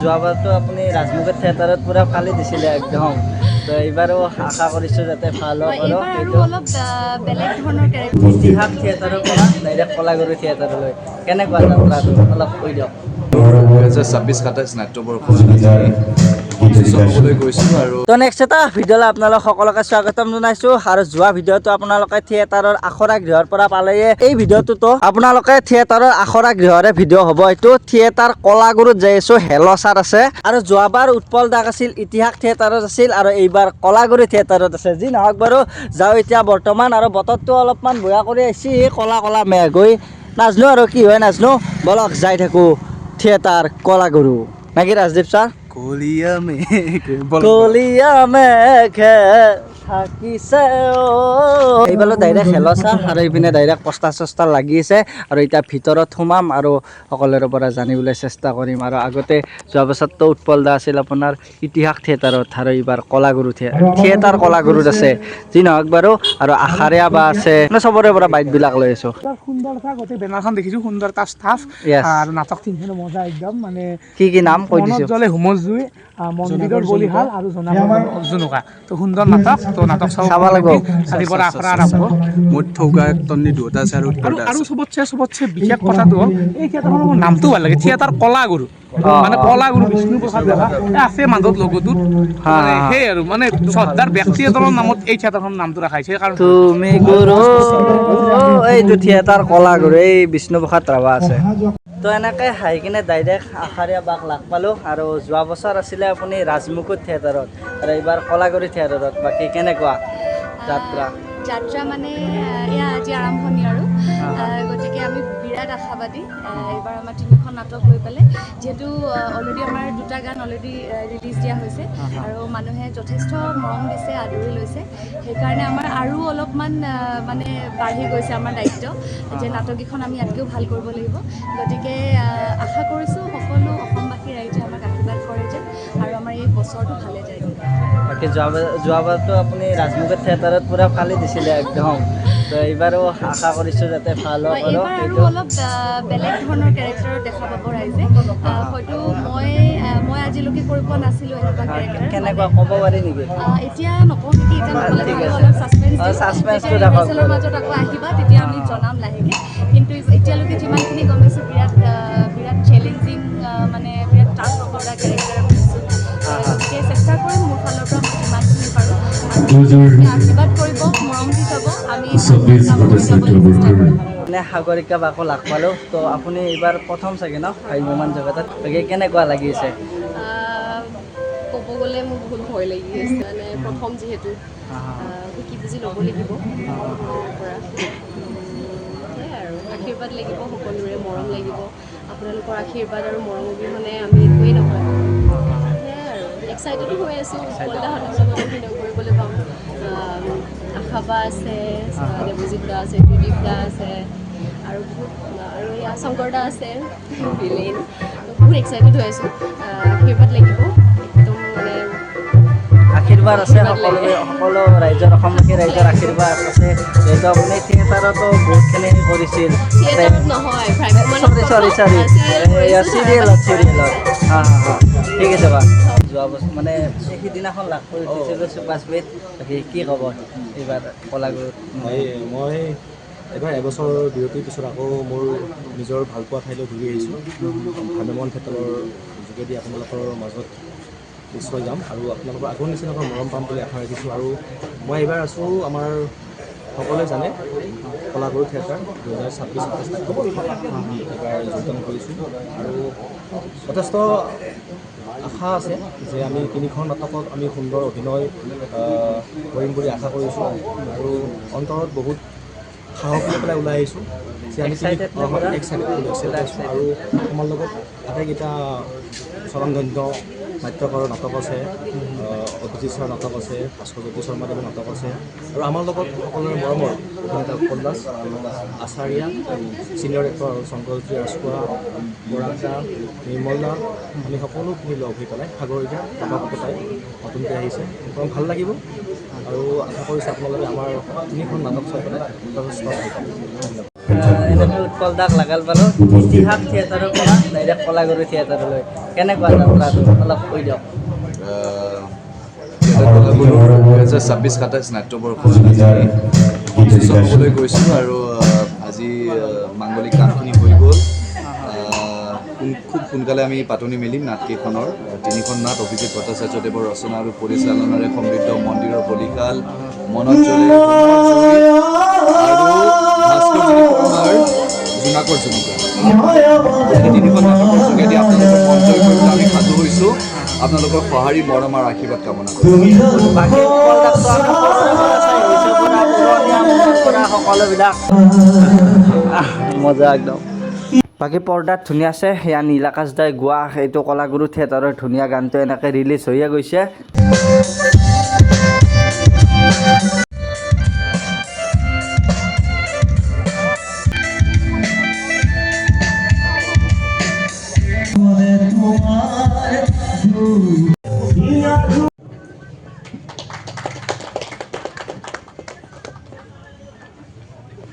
যোৱাবাৰতো আপুনি ৰাজমুখৰ থিয়েটাৰত পুৰা ফালি দিছিলে একদম। তো এইবাৰো আশা কৰিছোঁ যাতে ভাল হওক আৰু এইটো অলপ বেলেগ ধৰণৰ কেৰেক্টাৰ। ইতিহাস থিয়েটাৰৰ পৰা ডাইৰেক্ট কলাগুৰু থিয়েটাৰলৈ কেনেকুৱা যাত্ৰাটো অলপ কৈ দিয়ক। 2026-27 নাট্যবৰ্ষত সূচনা হ'বলৈ গৈছোঁ আৰু তো নেক্সট এটা ভিডিঅ'লৈ আপোনালোক সকলোকে স্বাগতম জনাইছোঁ। আৰু যোৱা ভিডিঅ'টো আপোনালোকে থিয়েটাৰৰ আখৰা গৃহৰ পৰা পালেয়ে। এই ভিডিঅ'টোতো আপোনালোকে থিয়েটাৰৰ আখৰা গৃহৰে ভিডিঅ' হ'ব। এইটো থিয়েটাৰ কলাগুৰুত যাই আছোঁ, হেলচাৰ আছে। আৰু যোৱাবাৰ উৎপল দাস আছিল ইতিহাস থিয়েটাৰত আছিল, আৰু এইবাৰ কলাগুৰু থিয়েটাৰত আছে। যি নহওক বাৰু যাওঁ এতিয়া বৰ্তমান। আৰু বতৰটো অলপমান বেয়া কৰি আহিছে, কলা কলা মেঘ হৈ নাজানো আৰু কি হয় নাজানো। বলক যাই থাকোঁ থিয়েটাৰ কলাগুৰু নাকি ৰাজদীপ ছাৰ। কলীয়া মেঘে থাকিছে এইফালে ডাইৰেক্ট হেলচা আৰু এইপিনে ডাইৰেক্ট পষ্টাৰ চষ্টাৰ লাগি আছে। আৰু এতিয়া ভিতৰত সোমাম আৰু সকলোৰে পৰা জানিবলৈ চেষ্টা কৰিম। আৰু আগতে যোৱা বছৰতো উৎপল দা আছিল আপোনাৰ ইতিহাস থিয়েটাৰত, আৰু এইবাৰ কলাগুৰু থিয়েটাৰ কলাগুৰুত আছে। যি নহওক বাৰু আৰু আশাৰীয়া বা আছে চবৰে পৰা বাইকবিলাক লৈ আছোঁ। সুন্দৰ এটা গোটেই বেনাৰখন দেখিছোঁ, সুন্দৰ এটা ষ্টাফ আৰু নাটক তিনিখন মজা একদম। মানে কি নাম কৈ মনত দিছোঁ। জ্বলে হোমজুই, মন্দিৰৰ বলিহাল আৰু জনাবৰ জুনুকা। তো সুন্দৰ নাটক, তো নাটক চাব লাগিব। কালিৰ পৰা আখৰা আৰম্ভ। মোৰ থৌগায়ক তন্নি দুটা আছে আৰু আৰু চবতছে বিশেষ কথাটো হ'ল এই থিয়েটাৰখনৰ মোৰ নামটো ভাল লাগে, থিয়েটাৰ কলাগুৰু। মানে কলাগুৰু বিষ্ণু প্ৰসাদ ডেকা আছে মাজত লগটোত। মানে সেই আৰু মানে শ্ৰদ্ধাৰ ব্যক্তি এজনৰ নামত এই থিয়েটাৰখনৰ নামটো ৰাখাইছে। কাৰণ তুমি গুৰু এইটো থিয়েটাৰ কলাগুৰু এই বিষ্ণু প্ৰসাদ ৰাভা আছে। তো এনেকৈ হাই কিনে ডাইৰেক্ট আশাৰীয়া বাক লাগ পালোঁ। আৰু যোৱা বছৰ আছিলে আপুনি ৰাজমুকুট থিয়েটাৰত আৰু এইবাৰ কলাগুৰু থিয়েটাৰত। বাকী কেনেকুৱা যাত্ৰা মানে এয়া আজি আৰম্ভণি আৰু গতিকে আমি বিৰাট আশাবাদী। এইবাৰ আমাৰ তিনিখন নাটক লৈ পেলাই, যিহেতু অলৰেডি আমাৰ দুটা গান অলৰেডি ৰিলিজ দিয়া হৈছে আৰু মানুহে যথেষ্ট মৰম দিছে, আদৰি লৈছে। সেইকাৰণে আমাৰ আৰু অলপমান মানে বাঢ়ি গৈছে আমাৰ দায়িত্ব যে নাটককেইখন আমি ইয়াতকৈও ভাল কৰিব লাগিব। গতিকে আশা কৰিছোঁ সকলো অসমবাসী ৰাইজে আমাক আশীৰ্বাদ কৰে যেন, আৰু আমাৰ এই বছৰটো ভালে যায়। বাকী যোৱাবাৰতো আপুনি ৰাজমুখৰ থিয়েটাৰত পুৰা ফালি দিছিলে একদম। তো এইবাৰো আশা কৰিছোঁ যাতে ভাল হওক আৰু এইবাৰ অলপ বেলেগ ধৰণৰ কেৰেক্টাৰত দেখা পাব ৰাইজে। হয়তো মই আজিলৈকে কৰি পোৱা নাছিলোঁ এনেকুৱা কেৰেক্টাৰ। কেনেকুৱা ক'ব পাৰি নেকি? এতিয়া নকওঁ নেকি, এতিয়া নক'লে অলপ ছাছপেন্সৰ মাজত আকৌ আহিবা, তেতিয়া আমি জনাম লাহেকৈ। কিন্তু এতিয়ালৈকে যিমানখিনি গম পাইছোঁ বিৰাট চেলেঞ্জিং, মানে বিৰাট টাফ কৰা কেৰেক্টাৰ কৰিছোঁ। গতিকে চেষ্টা কৰিম মোৰ ফালৰ পৰা মই যিমানখিনি পাৰোঁ। আশীৰ্বাদ কৰিব, মৰম দি যাব, আমি সাগৰিকা বাকো লাগ পালোঁ। তো আপুনি এইবাৰ প্ৰথম চাগে ন ভাগ্যৱান জগতত, গতিকে কেনেকুৱা লাগিছে? ক'ব গ'লে মোৰ বহুত ভয় লাগি আছে, মানে প্ৰথম যিহেতু শিকি বুজি ল'ব লাগিব পৰা। সেয়াই আৰু আশীৰ্বাদ লাগিব, সকলোৰে মৰম লাগিব। আপোনালোকৰ আশীৰ্বাদ আৰু মৰম অবিহনে আমি একোৱেই নহয়। সেয়াই আৰু এক্সাইটেডো হৈ আছোঁ, কলদাহঁতৰ লগত অভিনয় কৰিবলৈ পাম। আশাবা আছে, দেৱজিৎ দা আছে, ত্ৰিদীপ দা আছে, আৰু এয়া শংকৰ দা আছে, ভিলেইন। বহুত এক্সাইটেড হৈ আছোঁ। আশীৰ্বাদ লাগিব একদম, মানে আশীৰ্বাদ আছে সকলো ৰাইজৰ, অসমবাসী ৰাইজৰ আশীৰ্বাদ আছে। যিহেতু আপুনি থিয়েটাৰতো বহুতখিনি কৰিছিল। চিৰিয়েলত ঠিক আছে বা যোৱা বছৰ মানে সিদিনাখন লাভ কৰি উঠিছিলোঁ চুপাৰস্পীড। বাকী কি ক'ব এইবাৰ কলাগুৰুত? মই এইবাৰ এবছৰ বিৰতিৰ পিছত আকৌ মোৰ নিজৰ ভালপোৱা ঠাইলৈ ঘূৰি আহিছোঁ। ভ্ৰাম্যমাণ থিয়েটাৰৰ যোগেদি আপোনালোকৰ মাজত নিশ্চয় যাম, আৰু আপোনালোকৰ আগৰ নিচিনাকৈ মৰম পাম বুলি আশা ৰাখিছোঁ। আৰু মই এইবাৰ আছোঁ, আমাৰ সকলোৱে জানে কলাগুৰু থিয়েটাৰ 2026-27 এইবাৰ যোগদান কৰিছোঁ। আৰু যথেষ্ট আশা আছে যে আমি তিনিখন নাটকত আমি সুন্দৰ অভিনয় কৰিম বুলি আশা কৰিছোঁ। আৰু অন্তৰত বহুত সাহস লৈ পেলাই ওলাই আহিছোঁ যে আমি এক্সাইটেড আছোঁ। আৰু আমাৰ লগত আটাইকেইটা স্বনামধন্য নাট্যকাৰৰ নাটক আছে, অভিজিৎ ছাৰৰ নাটক আছে, ভাস্কৰজ্যোতি শৰ্মাদেৱৰ নাটক আছে, আৰু আমাৰ লগত সকলোৰে মৰমৰ অভিনেতা উৎপল দাস, আচাৰ্যা, চিনিয়ৰ এক্টৰ আৰু শংকৰজ্যোতি ৰাজখোৱা, পৰাগ দা, নিৰ্মল দা, আমি সকলোখিনি লগ হৈ পেলাই সাগৰিকা প্ৰভাৱতাই নতুনকৈ আহিছে। ভাল লাগিব, আৰু আশা কৰিছোঁ আপোনালোকে আমাৰ তিনিখন নাটক চাই পেলাই যথেষ্ট ভাল পাব। এনেকৈ উৎপল দাক লাগাল পালোঁ ইতিহাস থিয়েটাৰৰ পৰা ডাইৰেক্ট কলাগুৰু থিয়েটাৰলৈ। কেনেকুৱা যাত্ৰাটো অলপ কৈ দিয়ক। কলাগুৰুৰ 2026-27 নাট্যবৰ্ষত আজি সূচক হ'বলৈ গৈছোঁ আৰু আজি মাংগলিক কামখিনি হৈ গ'ল। খুব সোনকালে আমি পাতনি মেলিম নাটকেইখনৰ। 3খন নাট অভিজিত ভট্টাচাৰ্যদেৱৰ ৰচনা আৰু পৰিচালনাৰে সমৃদ্ধ মন্দিৰৰ বলিকাল, মনত জ্বলে আৰু ভাস্কৰজ্যোতি শৰ্মাৰ জোনাকৰ জুনুকা। এই 3খন নাটকৰ যোগেদি আপোনালোকৰ মন জয় কৰিবলৈ আমি সাজু হৈছোঁ। আপোনালোকৰ সঁহাৰি মৰম আৰু আশীৰ্বাদ কামনা কৰিছোঁ। বাকী পৰ্দাটো আমি সৰুৰে পৰা চাই আহিছোঁ, পুৰা পুৰণীয়া মনত পৰা সকলোবিলাক মজা একদম। বাকী পৰ্দাত ধুনীয়া আছে, সেয়া নীল আকাশ দাই গোৱা এইটো কলাগুৰু থিয়েটাৰৰ ধুনীয়া গানটো এনেকৈ ৰিলিজ হৈয়ে গৈছে।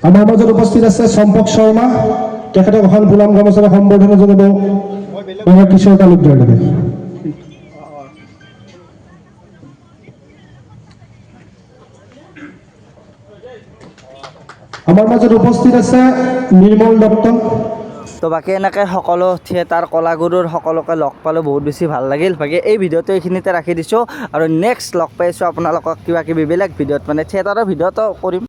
আমাৰ মাজত উপস্থিত আছে চম্পক শৰ্মা, তেখেতক এখন গোলাম গামোচাৰে সম্বৰ্ধনা জনাব কিশোৰ তালুকদাৰ দেৱে। আমাৰ মাজত উপস্থিত আছে নিৰ্মল দত্ত। তো বাকী এনেকৈ সকলো থিয়েটাৰ কলাগুৰুৰ সকলোকে লগ পালোঁ, বহুত বেছি ভাল লাগিল। বাকী এই ভিডিঅ'টো এইখিনিতে ৰাখি দিছোঁ আৰু নেক্সট লগ পাইছোঁ আপোনালোকক কিবা কিবি বেলেগ ভিডিঅ'ত, মানে থিয়েটাৰৰ ভিডিঅ'টো কৰিম।